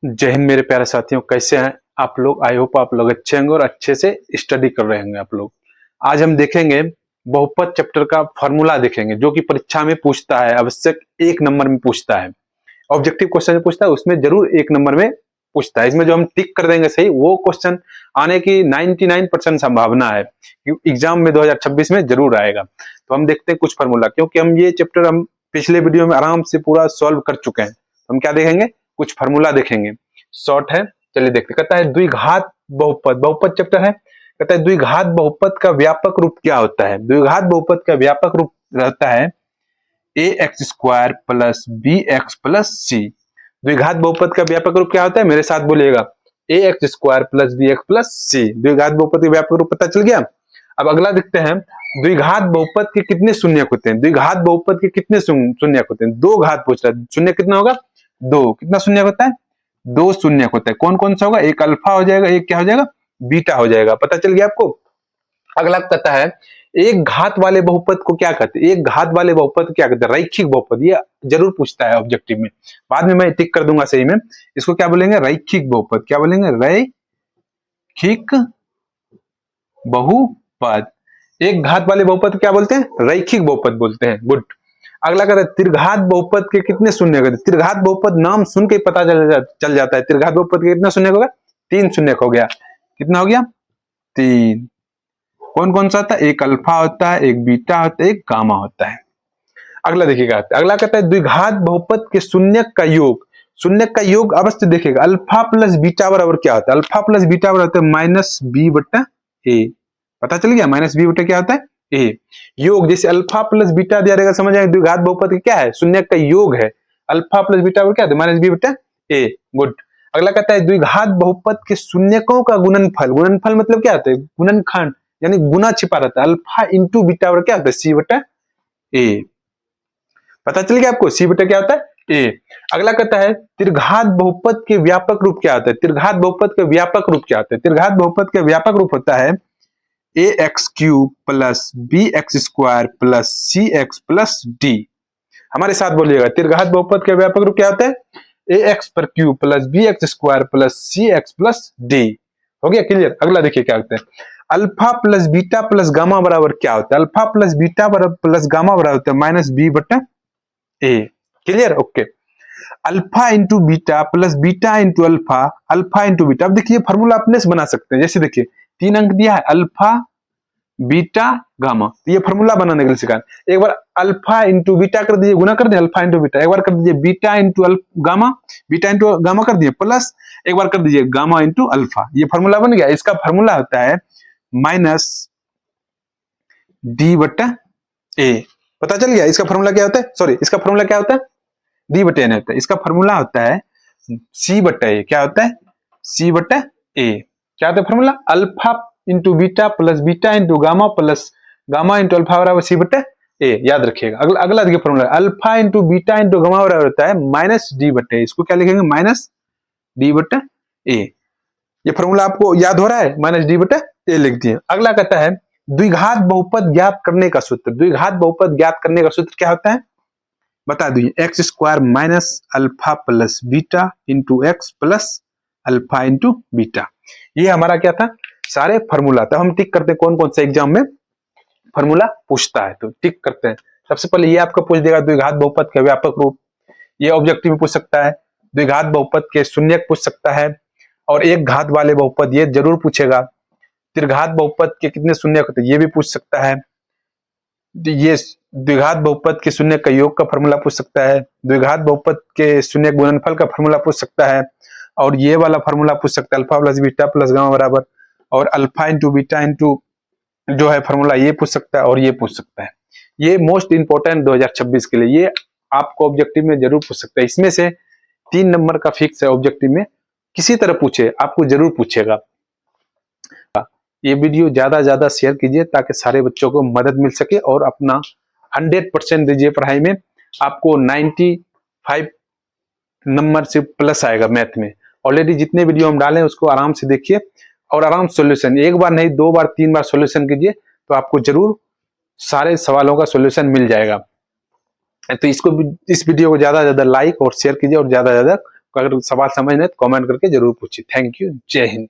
जय हिंद मेरे प्यारे साथियों, कैसे हैं आप लोग। आई होप आप लोग अच्छे होंगे और अच्छे से स्टडी कर रहे होंगे आप लोग। आज हम देखेंगे बहुपद चैप्टर का फॉर्मूला देखेंगे, जो कि परीक्षा में पूछता है, आवश्यक 1 नंबर में पूछता है, ऑब्जेक्टिव क्वेश्चन में पूछता है, उसमें जरूर 1 नंबर में पूछता है। इसमें जो हम टिक कर देंगे सही, वो क्वेश्चन आने की 99% संभावना है कि एग्जाम में 2026 में जरूर आएगा। तो हम देखते हैं कुछ फॉर्मूला, क्योंकि हम ये चैप्टर हम पिछले वीडियो में आराम से पूरा सॉल्व कर चुके हैं। हम क्या देखेंगे, कुछ फार्मूला देखेंगे, शॉर्ट है। चलिए देखते। कहता है द्विघात बहुपद, बहुपद चैप्टर है। कहता है द्विघात बहुपद का व्यापक रूप क्या होता है। द्विघात बहुपद का व्यापक रूप रहता है ax² plus bx plus c। द्विघात बहुपद का व्यापक रूप क्या होता है, मेरे साथ बोलिएगा, ax² plus bx plus c। द्विघात बहुपद का व्यापक रूप पता चल गया। अब अगला देखते हैं, द्विघात बहुपद के कितने शून्यक होते हैं। द्विघात बहुपद के कितने शून्यक होते हैं। 2 घात पूछ रहा है, शून्य कितना होगा, 2। कितना शून्यक होता है, 2 शून्यक होता है। कौन कौन सा होगा, एक अल्फा हो जाएगा, एक क्या हो जाएगा, बीटा हो जाएगा। पता चल गया आपको। अगला कहता है एक घात वाले बहुपद को क्या कहते हैं। एक घात वाले बहुपद को क्या कहते हैं, रैखिक बहुपद। ये जरूर पूछता है ऑब्जेक्टिव में, बाद में मैं टिक कर दूंगा सही में। इसको क्या बोलेंगे, रैखिक बहुपद। क्या बोलेंगे, रैखिक बहुपद। एक घात वाले बहुपद क्या बोलते हैं, रैखिक बहुपद बोलते हैं। गुड। अगला कहता है त्रिघात बहुपद के कितने शून्य होते हैं। त्रिघात बहुपद नाम सुन के पता चल जाता है। त्रिघात बहुपद के कितना शून्य होगा, 3 शून्य हो गया। कितना हो गया, 3। कौन कौन सा होता है, एक अल्फा होता है, एक बीटा होता है, एक गामा होता है। अगला देखिएगा, अगला कहता है द्विघात बहुपद के शून्यक का योग। शून्यक का योग अवश्य देखिएगा, अल्फा प्लस बीटा बराबर क्या होता है। अल्फा प्लस बीटा बराबर होता है माइनस बी बटा ए। पता चल गया, माइनस बी बटा क्या होता है, ए। योग जैसे अल्फा प्लस बीटा दिया रहेगा, समझ आए। द्विघात बहुपद क्या है, शून्यक का योग है। अल्फा प्लस बीटा क्या है, माइनस बी बटा ए। गुड। अगला कहता है द्विघात बहुपद के शून्यकों का गुणनफल। गुणनफल मतलब क्या होता है, गुणनखंड, यानी गुना छिपा रहता है। अल्फा इंटू बीटा क्या होता है, सी बटा ए। पता चल गया आपको, सी बटा क्या होता है, ए। अगला कहता है त्रिघात बहुपद के व्यापक रूप क्या होता है। त्रिघात बहुपद के व्यापक रूप क्या होता है। त्रिघात बहुपद के व्यापक रूप होता है ax³ plus bx² plus cx plus d। हमारे साथ बोलिएगा, त्रिघात बहुपद के व्यापक रूप क्या होता है, ax³ plus bx² plus cx plus d। हो गया क्लियर। अगला देखिए क्या होता है, alpha plus beta plus gamma बराबर क्या होता है। Alpha plus beta plus gamma बराबर होता है माइनस बी बटा A. Clear, okay. Alpha into beta plus beta into alpha, alpha into beta. अब देखिए फॉर्मूला अपने से बना सकते हैं। जैसे देखिए 3 अंक दिया है, अल्फा बीटा गामा, तो ये फॉर्मूला बनाने के लिए सिखा। एक बार अल्फा इंटू बीटा कर दीजिए, गुना कर दिए, अल्फा इंटू बीटा। एक बार कर दीजिए beta into gamma, beta into gamma कर दिए, प्लस एक बार कर दीजिए गामा इंटू अल्फा। ये फॉर्मूला बन गया। इसका फॉर्मूला होता है माइनस डी बटा ए। पता चल गया इसका फॉर्मूला क्या होता है, सॉरी इसका फॉर्मूला क्या होता है, डी बटा ए नहीं होता है। इसका फॉर्मूला होता है सी बटा ए। क्या होता है, सी बटा ए। क्या होता है formula, alpha into beta plus beta into gamma plus gamma into alpha बराबर सी बटा ए। याद रखिएगा। अगला देखिए formula, alpha into beta into gamma बराबर होता है माइनस डी बटा ए। इसको क्या लिखेंगे, माइनस डी बटा ए। ये फॉर्मूला आपको याद हो रहा है, माइनस डी बटा ए लिख दिए। अगला कहता है द्विघात बहुपद ज्ञात करने का सूत्र। द्विघात बहुपद ज्ञात करने का सूत्र क्या होता है, बता दीजिए। x² minus alpha plus beta into x plus alpha into beta. ये हमारा क्या था, सारे फॉर्मूला था। हम टिक करते हैं कौन कौन से एग्जाम में फॉर्मूला पूछता है, तो टिक करते हैं। सबसे पहले ये आपका पूछ देगा द्विघात बहुपद का व्यापक रूप, ये ऑब्जेक्टिव में पूछ सकता है। द्विघात बहुपद के शून्यक पूछ सकता है, और एक घात वाले बहुपद ये जरूर पूछेगा। त्रिघात बहुपद के कितने शून्यक होते हैं, ये भी पूछ सकता है। ये द्विघात बहुपद के शून्य का योग का फॉर्मूला पूछ सकता है। द्विघात बहुपद के शून्य गुणनफल का फॉर्मूला पूछ सकता है, और ये वाला फॉर्मूला पूछ सकता है, alpha plus beta plus gamma बराबर, और अल्फा इंटू बीटा इंटू जो है फॉर्मूला ये पूछ सकता है, और ये पूछ सकता है। ये मोस्ट इंपोर्टेंट 2026 के लिए, ये आपको ऑब्जेक्टिव में जरूर पूछ सकता है। इसमें से 3 नंबर का फिक्स है ऑब्जेक्टिव में, किसी तरह पूछे आपको जरूर पूछेगा। ये वीडियो ज्यादा शेयर कीजिए ताकि सारे बच्चों को मदद मिल सके, और अपना 100% दीजिए पढ़ाई में। आपको 95 नंबर से प्लस आएगा मैथ में। ऑलरेडी जितने वीडियो हम डालें उसको आराम से देखिए, और आराम सॉल्यूशन, एक बार नहीं 2 बार 3 बार सॉल्यूशन कीजिए, तो आपको जरूर सारे सवालों का सॉल्यूशन मिल जाएगा। तो इस वीडियो को ज्यादा लाइक और शेयर कीजिए, और ज्यादा अगर सवाल समझ नहीं तो कमेंट करके जरूर पूछिए। थैंक यू, जय हिंद।